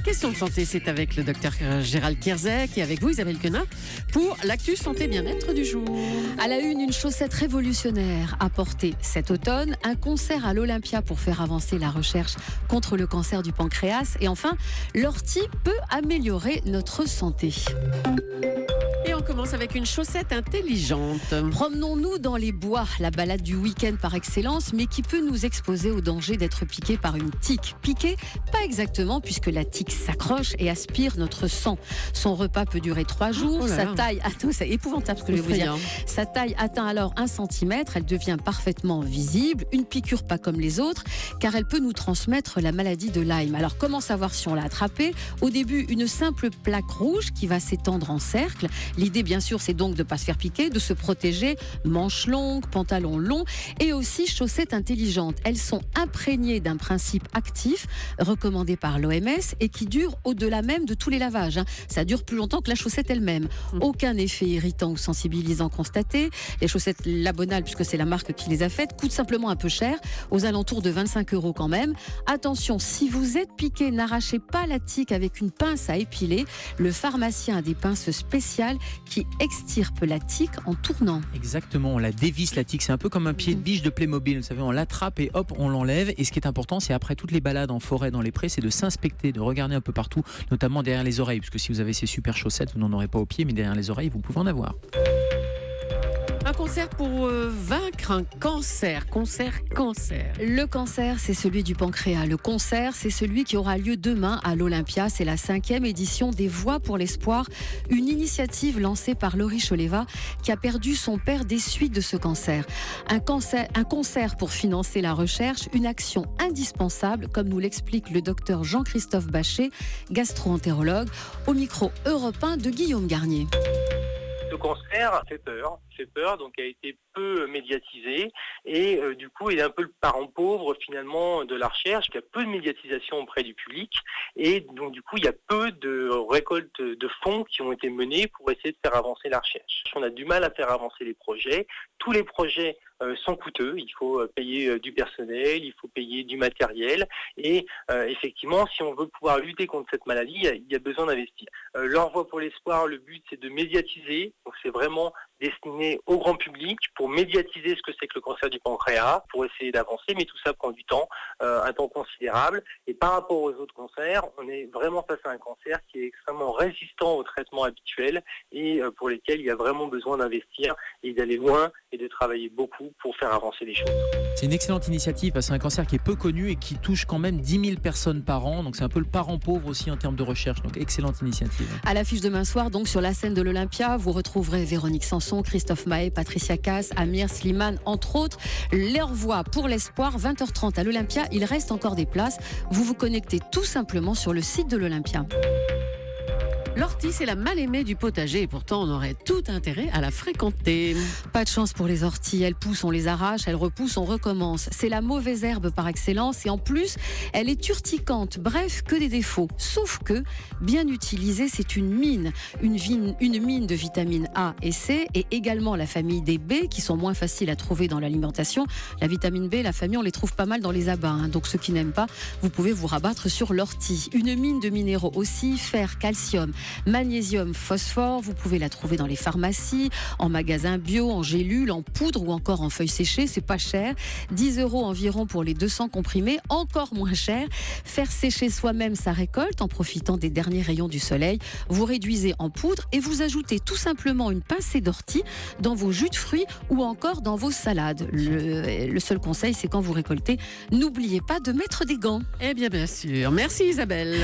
question de santé, c'est avec le docteur Gérald Kierzek et avec vous Isabelle Quenin pour l'actu santé bien-être du jour. À la une chaussette révolutionnaire à porter cet automne, un concert à l'Olympia pour faire avancer la recherche contre le cancer du pancréas et enfin, l'ortie peut améliorer notre santé. Et on commence avec une chaussette intelligente. Promenons-nous dans les bois, la balade du week-end par excellence, mais qui peut nous exposer au danger d'être piqué par une tique. Piqué, pas exactement, puisque la tique s'accroche et aspire notre sang. Son repas peut durer 3 jours, sa taille atteint, c'est épouvantable ce que je vais vous dire. Sa taille atteint alors 1 cm, elle devient parfaitement visible, une piqûre pas comme les autres, car elle peut nous transmettre la maladie de Lyme. Alors comment savoir si on l'a attrapée ? Au début, une simple plaque rouge qui va s'étendre en cercle. L'idée, bien sûr, c'est donc de ne pas se faire piquer, de se protéger, manches longues, pantalons longs et aussi chaussettes intelligentes. Elles sont imprégnées d'un principe actif recommandé par l'OMS et qui dure au-delà même de tous les lavages. Ça dure plus longtemps que la chaussette elle-même. Aucun effet irritant ou sensibilisant constaté. Les chaussettes Labonal, puisque c'est la marque qui les a faites, coûtent simplement un peu cher, aux alentours de 25 € quand même. Attention, si vous êtes piqué, n'arrachez pas la tique avec une pince à épiler. Le pharmacien a des pinces spéciales qui extirpe la tique en tournant. Exactement, on la dévisse la tique, c'est un peu comme un pied de biche de Playmobil, vous savez, on l'attrape et hop, on l'enlève. Et ce qui est important, c'est après toutes les balades en forêt, dans les prés, c'est de s'inspecter, de regarder un peu partout, notamment derrière les oreilles, parce que si vous avez ces super chaussettes, vous n'en aurez pas aux pieds, mais derrière les oreilles, vous pouvez en avoir. Un concert pour vaincre un cancer. Cancer. Le cancer, c'est celui du pancréas. Le concert, c'est celui qui aura lieu demain à l'Olympia. C'est la 5e édition des Voix pour l'espoir, une initiative lancée par Laurie Choleva qui a perdu son père des suites de ce cancer. Un concert pour financer la recherche, une action indispensable, comme nous l'explique le docteur Jean-Christophe Bachet, gastro-entérologue, au micro Europe 1 de Guillaume Garnier. Ce cancer fait peur, donc a été peu médiatisé et du coup il est un peu le parent pauvre finalement de la recherche, qui a peu de médiatisation auprès du public et donc du coup il y a peu de récoltes de fonds qui ont été menées pour essayer de faire avancer la recherche. On a du mal à faire avancer les projets, tous les projets sont coûteux, il faut payer du personnel, il faut payer du matériel et effectivement si on veut pouvoir lutter contre cette maladie, il y a besoin d'investir. Leur Voix pour l'espoir, le but c'est de médiatiser, donc c'est vraiment destiné au grand public pour médiatiser ce que c'est que le cancer du pancréas, pour essayer d'avancer, mais tout ça prend du temps, un temps considérable. Et par rapport aux autres cancers, on est vraiment face à un cancer qui est extrêmement résistant aux traitements habituels et pour lesquels il y a vraiment besoin d'investir et d'aller loin et de travailler beaucoup pour faire avancer les choses. C'est une excellente initiative parce que c'est un cancer qui est peu connu et qui touche quand même 10 000 personnes par an. Donc c'est un peu le parent pauvre aussi en termes de recherche. Donc excellente initiative. À l'affiche demain soir, donc sur la scène de l'Olympia, vous retrouverez Véronique Sanson, Christophe Maé, Patricia Cass, Amir Slimane, entre autres. Leur Voix pour l'espoir, 20h30 à l'Olympia. Il reste encore des places. Vous vous connectez tout simplement sur le site de l'Olympia. L'ortie, c'est la mal-aimée du potager et pourtant on aurait tout intérêt à la fréquenter. Pas de chance pour les orties, elles poussent, on les arrache, elles repoussent, on recommence. C'est la mauvaise herbe par excellence et en plus, elle est urticante, bref, que des défauts. Sauf que, bien utilisée, c'est une mine de vitamines A et C et également la famille des B qui sont moins faciles à trouver dans l'alimentation. La vitamine B, la famille, on les trouve pas mal dans les abats, donc ceux qui n'aiment pas, vous pouvez vous rabattre sur l'ortie. Une mine de minéraux aussi, fer, calcium, magnésium, phosphore, vous pouvez la trouver dans les pharmacies, en magasin bio, en gélules, en poudre ou encore en feuilles séchées, c'est pas cher. 10 € environ pour les 200 comprimés, encore moins cher. Faire sécher soi-même sa récolte en profitant des derniers rayons du soleil. Vous réduisez en poudre et vous ajoutez tout simplement une pincée d'ortie dans vos jus de fruits ou encore dans vos salades. Le seul conseil, c'est quand vous récoltez, n'oubliez pas de mettre des gants. Eh bien sûr. Merci Isabelle.